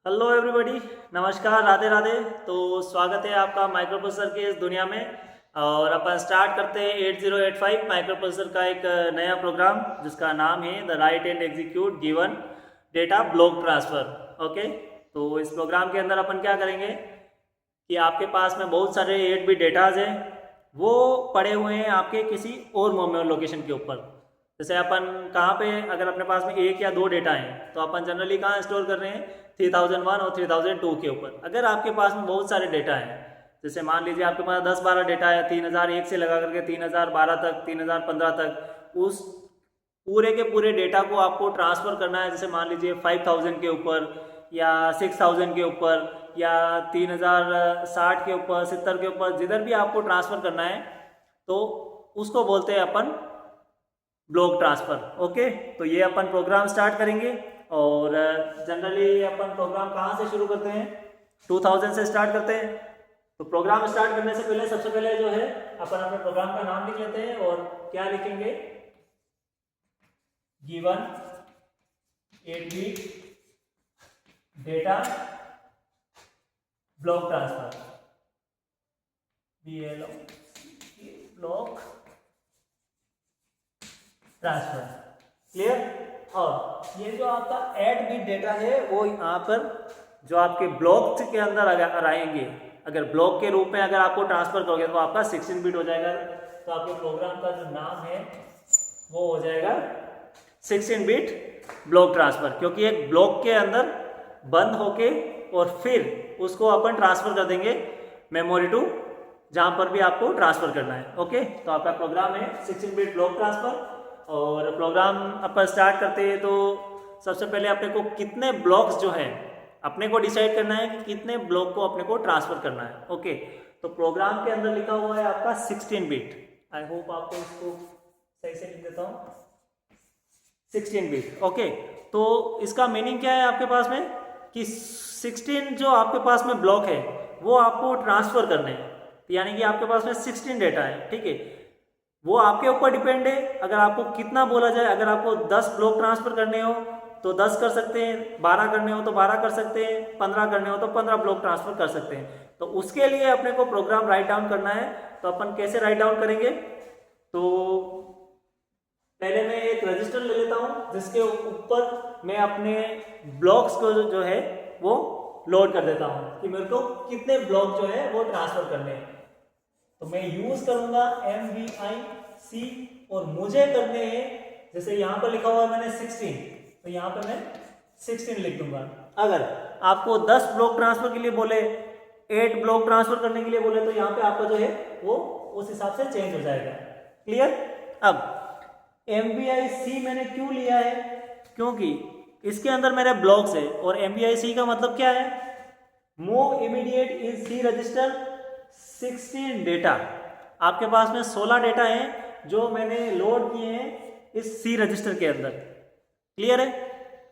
Hello everybody, नमस्कार, राधे राधे। तो स्वागत है आपका माइक्रो प्रोसेसर की इस दुनिया में। और अपन स्टार्ट करते हैं 8085 माइक्रो प्रोसेसर का एक नया प्रोग्राम जिसका नाम है the right and execute given data block transfer. Okay, तो इस प्रोग्राम के अंदर अपन क्या करेंगे कि आपके पास में बहुत सारे 8 बिट डेटाज हैं, वो पड़े हुए हैं आपके किसी और मेमोरी लोकेशन के ऊपर। जैसे अपन कहाँ पे, अगर अपने पास में एक या दो डेटा हैं तो अपन जनरली कहाँ स्टोर कर रहे हैं, 3001 और 3002 के ऊपर। अगर आपके पास में बहुत सारे डेटा हैं, जैसे मान लीजिए आपके पास 10-12 डेटा है, 3001 से लगा करके 3012 तक, 3015 तक, उस पूरे के पूरे डेटा को आपको ट्रांसफ़र करना है। जैसे मान लीजिए 5000 के ऊपर या 6000 के ऊपर या 3060 के ऊपर, 70 के ऊपर, जिधर भी आपको ट्रांसफ़र करना है तो उसको बोलते हैं अपन ब्लॉक ट्रांसफ़र। ओके, तो ये अपन प्रोग्राम स्टार्ट करेंगे। और जनरली अपन प्रोग्राम कहाँ से शुरू करते हैं, 2000 से स्टार्ट करते हैं। तो प्रोग्राम स्टार्ट करने से पहले सबसे पहले जो है अपन अपने प्रोग्राम का नाम लिख लेते हैं। और क्या लिखेंगे, given 8 bit data block transfer, block transfer. Clear. और ये जो आपका 8 बिट डेटा है वो यहाँ पर जो आपके ब्लॉक के अंदर अगर आएंगे, अगर ब्लॉक के रूप में अगर आपको ट्रांसफ़र करोगे तो आपका 16 बिट हो जाएगा। तो आपके प्रोग्राम का जो नाम है वो हो जाएगा 16 बिट ब्लॉक ट्रांसफ़र, क्योंकि एक ब्लॉक के अंदर बंद होके और फिर उसको अपन ट्रांसफ़र कर देंगे मेमोरी टू जहाँ पर भी आपको ट्रांसफ़र करना है। ओके, तो आपका प्रोग्राम है 16 बिट ब्लॉक ट्रांसफ़र। और प्रोग्राम अपन स्टार्ट करते हैं तो सबसे पहले अपने को कितने ब्लॉक्स जो है अपने को डिसाइड करना है कि कितने ब्लॉक को अपने को ट्रांसफ़र करना है। ओके, तो प्रोग्राम के अंदर लिखा हुआ है आपका 16 बिट। आई होप आपको इसको सही से लिख देता हूँ, 16 बिट। ओके, तो इसका मीनिंग क्या है आपके पास में कि 16 जो आपके पास में ब्लॉक है वो आपको ट्रांसफ़र करने हैं, यानी कि आपके पास में 16 डेटा है। ठीक है, वो आपके ऊपर डिपेंड है। अगर आपको कितना बोला जाए, अगर आपको 10 ब्लॉक ट्रांसफ़र करने हो तो 10 कर सकते हैं, 12 करने हो तो 12 कर सकते हैं, 15 करने हो तो 15 ब्लॉक ट्रांसफ़र कर सकते हैं। तो उसके लिए अपने को प्रोग्राम राइट डाउन करना है। तो अपन कैसे राइट डाउन करेंगे, तो पहले मैं एक रजिस्टर ले लेता हूँ जिसके ऊपर मैं अपने ब्लॉक्स को जो है वो लोड कर देता हूँ कि मेरे को कितने ब्लॉक जो है वो ट्रांसफ़र करने हैं। तो मैं यूज करूंगा MVIC और मुझे करने हैं, जैसे यहां पर लिखा हुआ है मैंने 16, तो यहां पर मैं 16 लिख दूंगा। अगर आपको 10 ब्लॉक ट्रांसफर के लिए बोले, 8 ब्लॉक ट्रांसफर करने के लिए बोले, तो यहाँ पे आपका जो है वो उस हिसाब से चेंज हो जाएगा। क्लियर। अब MVIC मैंने क्यों लिया है, क्योंकि इसके अंदर मेरे ब्लॉक्स है। और MVIC का मतलब क्या है, मूव इमीडिएट इन C रजिस्टर 16 डेटा। आपके पास में 16 डेटा हैं जो मैंने लोड किए हैं इस C रजिस्टर के अंदर। क्लियर है।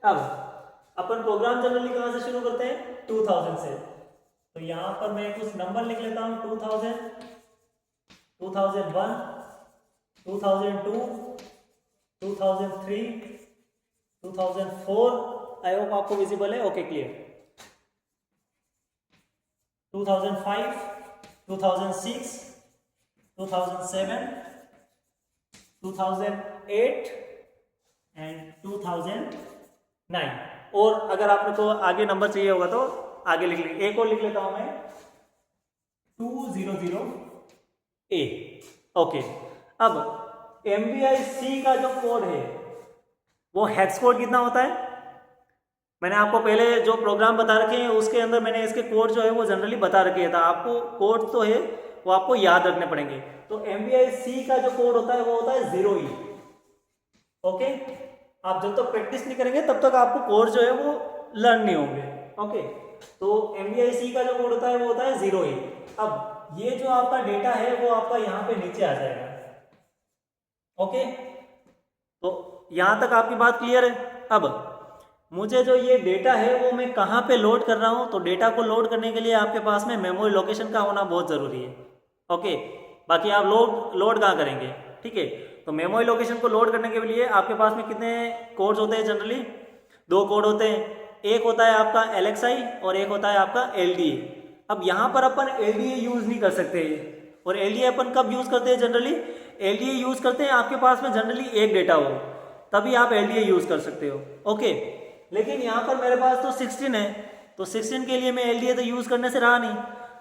अब अपन प्रोग्राम जनरली कहां से शुरू करते हैं, 2000 से। तो यहां पर मैं कुछ नंबर लिख लेता हूं, 2000, 2001, 2002, 2003, 2004। आई होप आपको विजिबल है। Okay, clear. 2005, 2006, 2007, 2008 एंड 2009। और अगर आपने को आगे नंबर चाहिए होगा तो आगे लिख लेंगे। एक और लिख लेता हूं मैं, 200A। ओके, अब MVIC का जो कोड है वो हेक्स कोड कितना होता है, मैंने आपको पहले जो प्रोग्राम बता रखे हैं उसके अंदर मैंने इसके कोड जो है वो जनरली बता रखे था। आपको कोड तो है वो आपको याद रखने पड़ेंगे। तो MVIC का जो कोड होता है वो होता है 0E। ओके, आप जब तक प्रैक्टिस नहीं करेंगे तब तक आपको कोड जो है वो लर्न नहीं होंगे। ओके, तो MVIC का जो कोड होता है वो होता है 0E। अब ये जो आपका डेटा है वो आपका यहाँ पे नीचे आ जाएगा। ओके, तो यहां तक आपकी बात क्लियर है। अब मुझे जो ये डेटा है वो मैं कहाँ पे लोड कर रहा हूँ, तो डेटा को लोड करने के लिए आपके पास में मेमोरी लोकेशन का होना बहुत ज़रूरी है। ओके, बाकी आप लोड कहाँ करेंगे, ठीक है। तो मेमोरी लोकेशन को लोड करने के लिए आपके पास में कितने कोड्स होते हैं, जनरली 2 कोड होते हैं। एक होता है आपका LXI और एक होता है आपका LDA। अब यहाँ पर अपन LDA यूज नहीं कर सकते, और LDA अपन कब यूज करते हैं जनरली? LDA यूज करते हैं आपके पास में जनरली एक डेटा हो, तभी आप LDA यूज कर सकते हो। ओके, लेकिन यहाँ पर मेरे पास तो 16 है, तो 16 के लिए मैं LDA तो यूज करने से रहा नहीं,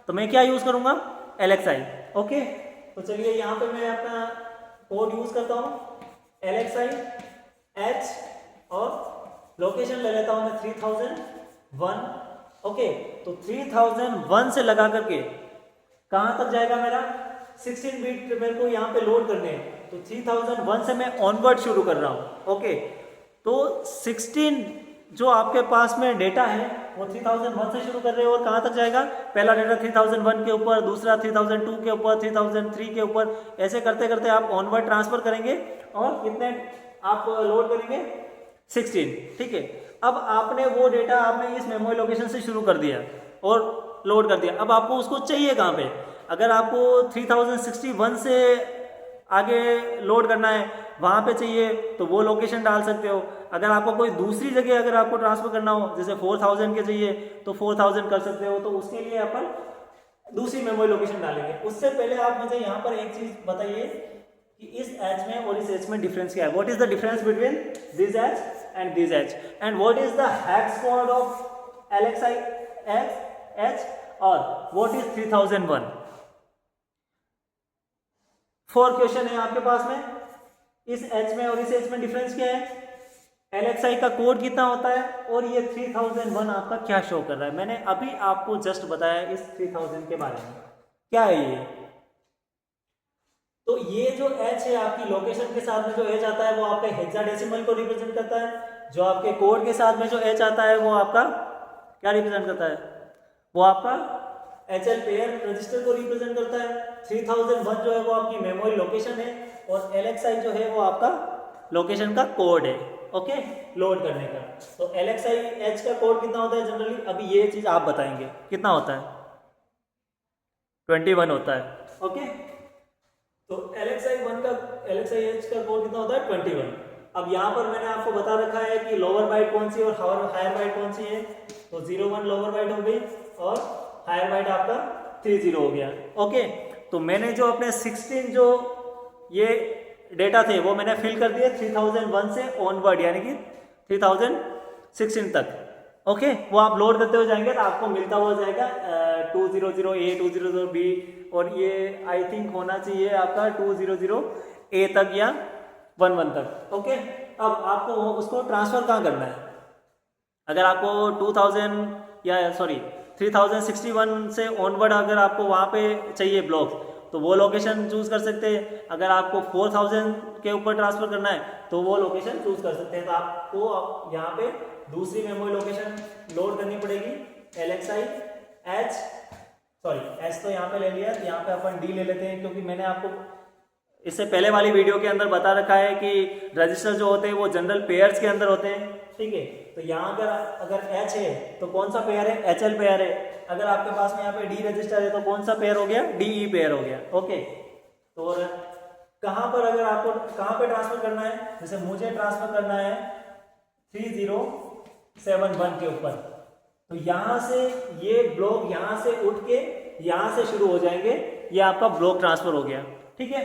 तो मैं क्या यूज करूंगा? LXI। ओके, तो चलिए यहाँ पे मैं अपना कोड यूज करता हूँ LXI H, और लोकेशन ले लेता हूँ मैं 3001। ओके, तो 3001 से लगा करके कहाँ तक जाएगा मेरा? 16 बिट मेरे को यहाँ पे लोड करने हैं, तो 3001 से मैं ऑनवर्ड शुरू कर रहा हूँ। ओके, तो 16 जो आपके पास में डेटा है वो 3001 से शुरू कर रहे हो, और कहाँ तक जाएगा? पहला डेटा 3001 के ऊपर, दूसरा 3002 के ऊपर, 3003 के ऊपर, ऐसे करते करते आप ऑनवर्ड ट्रांसफर करेंगे, और कितने आप लोड करेंगे? 16। ठीक है, अब आपने वो डेटा आपने इस मेमोरी लोकेशन से शुरू कर दिया और लोड कर दिया। अब आपको उसको चाहिए कहाँ पे? अगर आपको 3061 से आगे लोड करना है, वहाँ पे चाहिए, तो वो लोकेशन डाल सकते हो। अगर आपको कोई दूसरी जगह अगर आपको ट्रांसफर करना हो, जैसे 4000 के चाहिए तो 4000 कर सकते हो, तो उसके लिए अपन दूसरी मेमोरी लोकेशन डालेंगे। उससे पहले आप मुझे यहाँ पर एक चीज बताइए कि इस एच में और इस एच में डिफरेंस क्या है? What is the difference between this H and this H, and what is the hex code of LXI H, और व्हाट इज 3001? 4 क्वेश्चन है आपके पास में। इस एच में और इस एच में डिफरेंस क्या है? LXI का कोड कितना होता है, और ये 3001 आपका क्या शो कर रहा है? मैंने अभी आपको जस्ट बताया इस 3000 के बारे में। क्या है ये? तो ये जो H है आपकी लोकेशन के साथ में जो H आता है वो आपका हेक्साडेसिमल को रिप्रेजेंट करता है। जो आपके कोड के साथ में जो H आता है वो आपका क्या रिप्रेजेंट करता है? वो आपका HL पेयर रजिस्टर को रिप्रेजेंट करता है। 3001 जो है वो आपकी मेमोरी लोकेशन है, और LXI जो है वो आपका लोकेशन का कोड है। ओके, लोड करने का। तो LXI H का कोड कितना होता है जनरली? अभी ये चीज आप बताएंगे कितना होता है? 21 होता है। ओके, तो LXI H का कोड कितना होता है? 21। अब यहाँ पर मैंने आपको बता रखा है कि लोअर बाइट कौन सी और हायर बाइट कौन सी है। तो 01 लोअर बाइट हो गई, और हायर बाइट आपका 30 हो गया। ओके, तो मैंने जो अपने 16 जो ये डेटा थे वो मैंने फिल कर दिए 3001 से ऑनवर्ड, यानी कि 3016 तक। ओके, वो आप लोड करते हुए जाएंगे तो आपको मिलता हुआ जाएगा 200A 200B, और ये आई थिंक होना चाहिए आपका 200A तक या 11 तक। ओके, अब आपको उसको ट्रांसफर कहाँ करना है? अगर आपको 3061 से ऑनवर्ड अगर आपको वहाँ पे चाहिए ब्लॉक, तो वो लोकेशन चूज कर सकते हैं। अगर आपको 4000 के ऊपर ट्रांसफर करना है तो वो लोकेशन चूज कर सकते हैं। तो आपको यहाँ पे दूसरी मेमोरी लोकेशन लोड करनी पड़ेगी। LXI H, H तो यहाँ पे ले लिया, यहाँ पे अपन D ले लेते हैं, क्योंकि मैंने आपको इससे पहले वाली वीडियो के अंदर बता रखा है कि रजिस्टर जो होते हैं वो जनरल पेयर्स के अंदर होते हैं। ठीक है, तो यहाँ अगर H है तो कौन सा पेयर है? HL पेयर है। अगर आपके पास में यहाँ पे D रजिस्टर है तो कौन सा पेयर हो गया? DE पेयर हो गया। ओके, तो कहाँ पर अगर आपको कहाँ पे ट्रांसफर करना है? जैसे मुझे ट्रांसफर करना है 3071 के ऊपर, तो यहाँ से ये ब्लॉक यहाँ से उठ के यहाँ से शुरू हो जाएंगे, ये आपका ब्लॉक ट्रांसफर हो गया। ठीक है,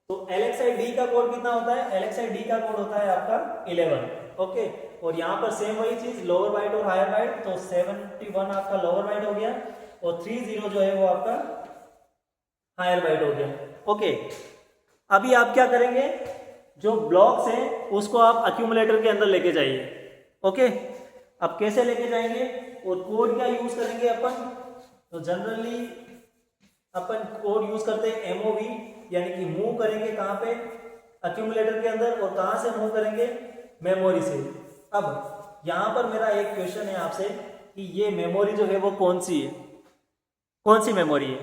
तो LXI D का कोड कितना होता है? LXI D का कोड होता है आपका 11। ओके, और यहाँ पर सेम वही चीज, लोअर बाइट और हायर बाइट। तो 71 आपका लोअर बाइट हो गया, और 30 जो है वो आपका हायर बाइट हो गया। ओके, अभी आप क्या करेंगे? जो ब्लॉक्स हैं उसको आप अक्यूमुलेटर के अंदर लेके जाइए। ओके, अब कैसे लेके जाएंगे और कोड क्या यूज करेंगे अपन? तो जनरली अपन कोड यूज करते हैं MOV, यानी कि मूव करेंगे कहाँ पे? अक्यूमुलेटर के अंदर। और कहाँ से मूव करेंगे? मेमोरी से। अब यहाँ पर मेरा एक क्वेश्चन है आपसे कि ये मेमोरी जो है वो कौन सी है? कौन सी मेमोरी है?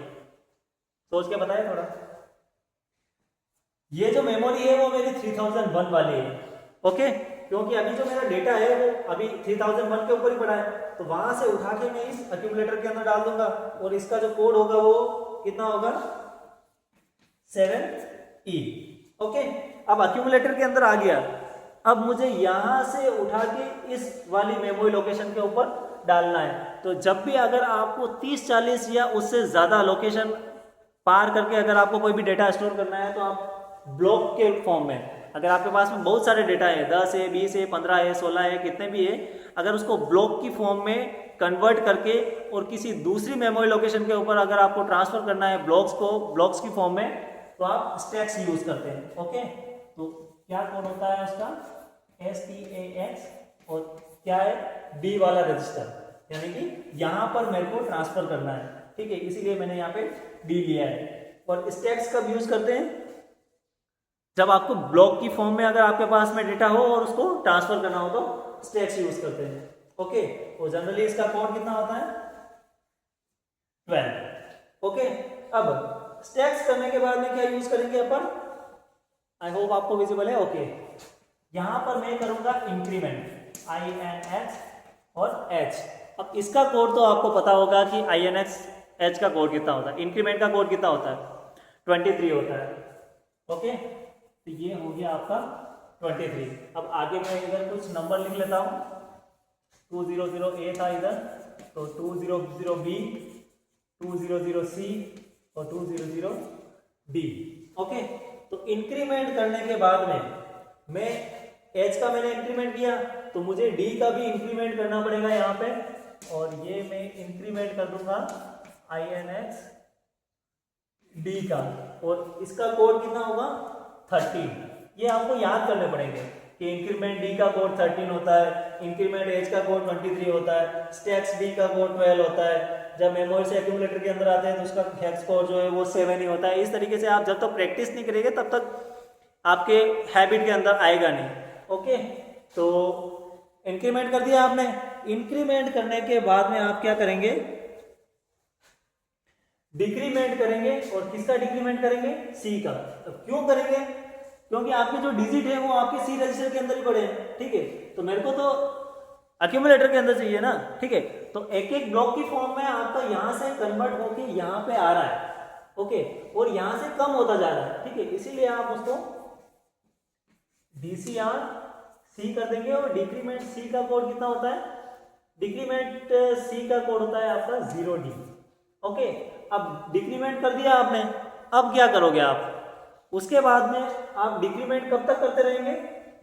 सोच के बताएं थोड़ा। ये जो मेमोरी है वो मेरी 3001 वाली है। ओके, क्योंकि अभी जो मेरा डेटा है वो अभी 3001 के ऊपर ही पड़ा है, तो वहां से उठा के मैं इस अक्यूमुलेटर के अंदर डाल दूंगा, और इसका जो कोड होगा वो कितना होगा? 7E। ओके, अब अक्यूमुलेटर के अंदर आ गया, अब मुझे यहाँ से उठा के इस वाली मेमोरी लोकेशन के ऊपर डालना है। तो जब भी अगर आपको 30-40 या उससे ज़्यादा लोकेशन पार करके अगर आपको कोई भी डेटा स्टोर करना है तो आप ब्लॉक के फॉर्म में, अगर आपके पास में बहुत सारे डेटा है, 10 है, 20 है, 15 है, 16 है, कितने भी है, अगर उसको ब्लॉक की फॉर्म में कन्वर्ट करके और किसी दूसरी मेमोरी लोकेशन के ऊपर अगर आपको ट्रांसफर करना है ब्लॉक्स की फॉर्म में, तो आप स्टैक्स यूज करते हैं। ओके, तो क्या कोड होता है उसका, STAX, और क्या है, D वाला रजिस्टर, यानी कि यहां पर मेरे को ट्रांसफर करना है। ठीक है, इसीलिए मैंने यहाँ पे D लिया है। और स्टैक्स कब यूज करते हैं, जब आपको ब्लॉक की फॉर्म में अगर आपके पास में डेटा हो और उसको ट्रांसफर करना हो तो स्टैक्स यूज करते हैं। ओके, और जनरली इसका कोड कितना होता है, 12। ओके, अब स्टैक्स करने के बाद में क्या यूज करेंगे अपन, आई होप आपको विजिबल है। ओके, यहां पर मैं करूंगा इंक्रीमेंट, INX और H। अब इसका कोड तो आपको पता होगा कि INX H का कोड कितना होता है, इंक्रीमेंट का कोड कितना होता है, 23 होता है। ओके, तो ये हो गया आपका 23। अब आगे मैं इधर कुछ नंबर लिख लेता हूँ, 200A था इधर, तो 200B, 200C और 200D। ओके, तो इंक्रीमेंट करने के बाद में मैं H का मैंने इंक्रीमेंट किया तो मुझे D का भी इंक्रीमेंट करना पड़ेगा यहाँ पे, और ये मैं इंक्रीमेंट कर दूंगा INX D का, और इसका कोड कितना होगा, 13। ये आपको याद करने पड़ेंगे कि इंक्रीमेंट D का कोड 13 होता है, इंक्रीमेंट H का कोड 23 होता है, स्टैक्स D का कोड 12 होता है, जब मेमोरी से एक्यूमुलेटर के अंदर आते हैं तो उसका हेक्स कोड जो है वो 7 ही होता है। इस तरीके से आप जब तक प्रैक्टिस नहीं करेंगे तब तक आपके हैबिट के अंदर आएगा नहीं। ओके, तो इंक्रीमेंट कर दिया आपने। इंक्रीमेंट करने के बाद में आप क्या करेंगे, डिक्रीमेंट करेंगे, और किसका डिक्रीमेंट करेंगे, C का। तो क्यों करेंगे, क्योंकि आपके जो डिजिट है वो आपके C रजिस्टर के अंदर ही पड़े हैं। ठीक है, तो मेरे को तो एक्यूमुलेटर के अंदर चाहिए ना। ठीक है, तो एक एक ब्लॉक की फॉर्म में आपका यहां से कन्वर्ट होके यहां पे आ रहा है। ओके, और यहां से कम होता जा रहा है। ठीक है, इसीलिए आप उसको DCR C कर देंगे। और डिक्रीमेंट C का कोड कितना होता है, डिक्रीमेंट C का कोड होता है आपका 0D। ओके, अब डिक्रीमेंट कर दिया आपने, अब क्या करोगे आप, उसके बाद में आप डिक्रीमेंट कब तक करते रहेंगे,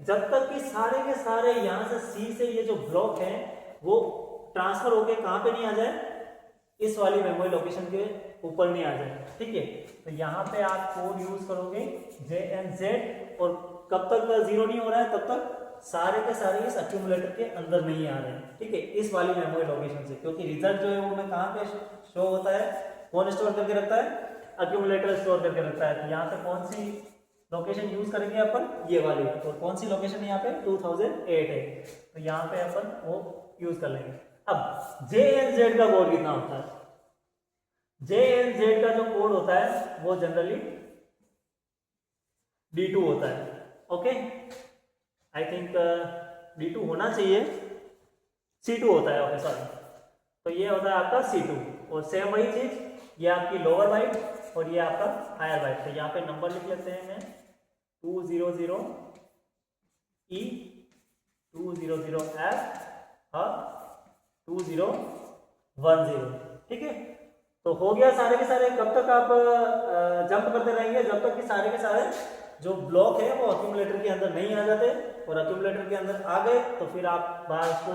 जब तक कि सारे के सारे यहां से C से ये जो ब्लॉक है वो ट्रांसफर होके कहां पे नहीं आ जाए, इस वाली मेमोरी लोकेशन के ऊपर नहीं आ जाए। ठीक है, तो यहाँ पे आप कोड यूज करोगे JNZ, और कब तक 0 नहीं हो रहा है तब तक सारे के सारे इस एक्यूमुलेटर के अंदर नहीं आ रहे हैं। ठीक है, इस वाली मेमोरी लोकेशन से, क्योंकि रिजल्ट जो है वो मैं कहाँ पे शो होता है, कौन स्टोर करके रखता है, एक्यूमुलेटर स्टोर करके रखता है। तो यहाँ पे कौन सी लोकेशन यूज करेंगे अपन, ये वाली, और कौन सी लोकेशन यहाँ पे 2008 है, तो यहाँ पे अपन वो यूज कर लेंगे। अब JNZ का कोड कितना होता है, JNZ का जो कोड होता है वो जनरली D2 होता है। ओके, आई थिंक D2 होना चाहिए, C2 होता है। ओके, सॉरी, तो ये होता है आपका C2, और सेम वही चीज, ये आपकी लोअर बाइट और ये आपका हायर बाइट। तो यहाँ पे नंबर लिख लेते हैं मैं 200E, 200F और 2010। ठीक है, तो हो गया सारे के सारे। कब तक आप जंप करते रहेंगे, जब तक कि सारे के सारे जो ब्लॉक है वो एक्यूमुलेटर के अंदर नहीं आ जाते, और एक्यूमुलेटर के अंदर आ गए तो फिर आप बार को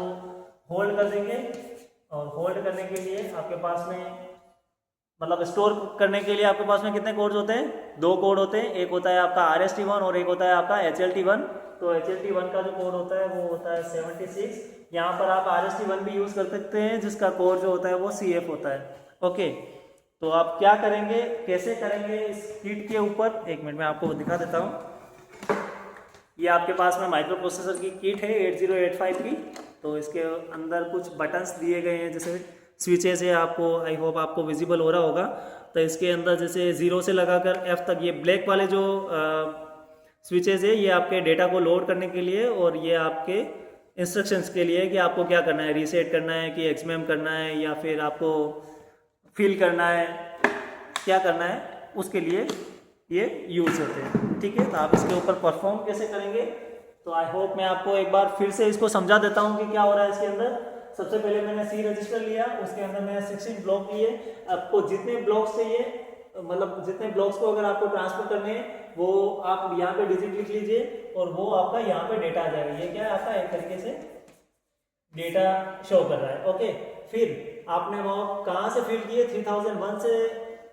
होल्ड कर देंगे। और होल्ड करने के लिए आपके पास में, मतलब स्टोर करने के लिए आपके पास में कितने कोड्स होते हैं, 2 कोड होते हैं, एक होता है आपका RST1 और एक होता है आपका HLT1। तो HLT1 का जो कोड होता है वो होता है 76। यहाँ पर आप RST1 भी यूज कर सकते हैं, जिसका कोड जो होता है वो CF होता है। ओके, तो आप क्या करेंगे, कैसे करेंगे इस किट के ऊपर, एक मिनट में आपको दिखा देता हूँ। ये आपके पास में माइक्रो प्रोसेसर की किट है 8085 की। तो इसके अंदर कुछ बटन्स दिए गए हैं, जैसे स्विचेस है, आपको आई होप आपको विजिबल हो रहा होगा। तो इसके अंदर जैसे 0 से लगाकर F तक ये ब्लैक वाले जो स्विचेस है, ये आपके डेटा को लोड करने के लिए, और ये आपके इंस्ट्रक्शंस के लिए कि आपको क्या करना है, रीसेट करना है कि XMEM करना है, या फिर आपको फिल करना है, क्या करना है, उसके लिए ये यूज होते हैं। ठीक है, तो आप इसके ऊपर परफॉर्म कैसे करेंगे तो आई होप मैं आपको एक बार फिर से इसको समझा देता हूँ कि क्या हो रहा है इसके अंदर। सबसे पहले मैंने सी रजिस्टर लिया, उसके अंदर मैंने 16 ब्लॉक लिए। आपको जितने ब्लॉक्स चाहिए, मतलब जितने ब्लॉक्स को अगर आपको ट्रांसफर करने हैं वो आप यहाँ पे डिजिट लिख लीजिए और वो आपका यहाँ पे डेटा आ जाएगा। ये क्या है आपका एक तरीके से डेटा शो कर रहा है। ओके, फिर आपने वो कहाँ से फिल किए, 3001 से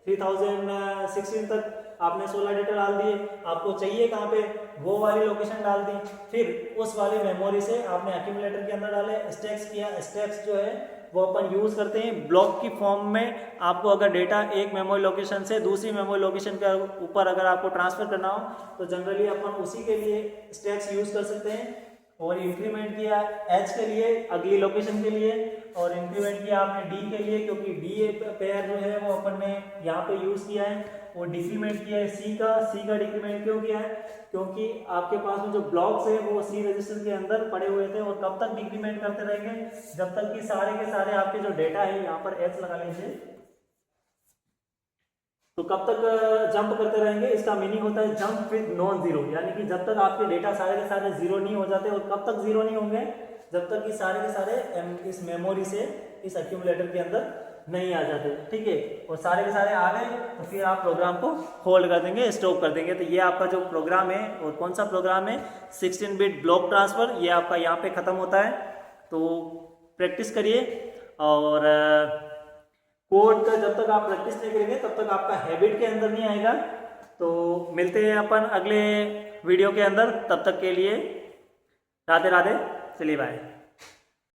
3016 तक आपने 16 डेटा डाल दिए। आपको चाहिए कहाँ पे, वो वाली लोकेशन डाल दी। फिर उस वाली मेमोरी से आपने एक्यूमुलेटर के अंदर डाले, स्टैक्स किया। स्टैक्स जो है वो अपन यूज करते हैं ब्लॉक की फॉर्म में। आपको अगर डेटा एक मेमोरी लोकेशन से दूसरी मेमोरी लोकेशन के ऊपर अगर आपको ट्रांसफर करना हो तो जनरली अपन उसी के लिए स्टैक्स यूज कर सकते हैं। और इंक्रीमेंट किया एच के लिए, अगली लोकेशन के लिए, और इंक्रीमेंट किया आपने डी के लिए, क्योंकि डी पेयर जो है वो अपन ने यहाँ पे यूज किया है। और डिक्रीमेंट किया है सी का डिक्रीमेंट क्यों किया है, क्योंकि आपके पास में जो ब्लॉक्स है वो सी रजिस्टर के अंदर पड़े हुए थे। और कब तक डिक्रीमेंट करते रहेंगे, जब तक कि सारे के सारे आपके जो डेटा है, यहाँ पर एच लगा लीजिए, तो कब तक जंप करते रहेंगे। इसका मीनिंग होता है जंप विद नॉन जीरो, यानी कि जब तक आपके डेटा सारे के सारे जीरो नहीं हो जाते। और कब तक जीरो नहीं होंगे, जब तक कि सारे के सारे इस मेमोरी से इस एक्यूमुलेटर के अंदर नहीं आ जाते। ठीक है, और सारे के सारे आ गए तो फिर आप प्रोग्राम को होल्ड कर देंगे, स्टॉप कर देंगे। तो ये आपका जो प्रोग्राम है, और कौन सा प्रोग्राम है, 16 बिट ब्लॉक ट्रांसफर, ये आपका यहाँ पे खत्म होता है। तो प्रैक्टिस करिए, और कोड का जब तक आप प्रैक्टिस नहीं करेंगे तब तक आपका हैबिट के अंदर नहीं आएगा। तो मिलते हैं अपन अगले वीडियो के अंदर, तब तक के लिए राधे राधे, चलिए बाय।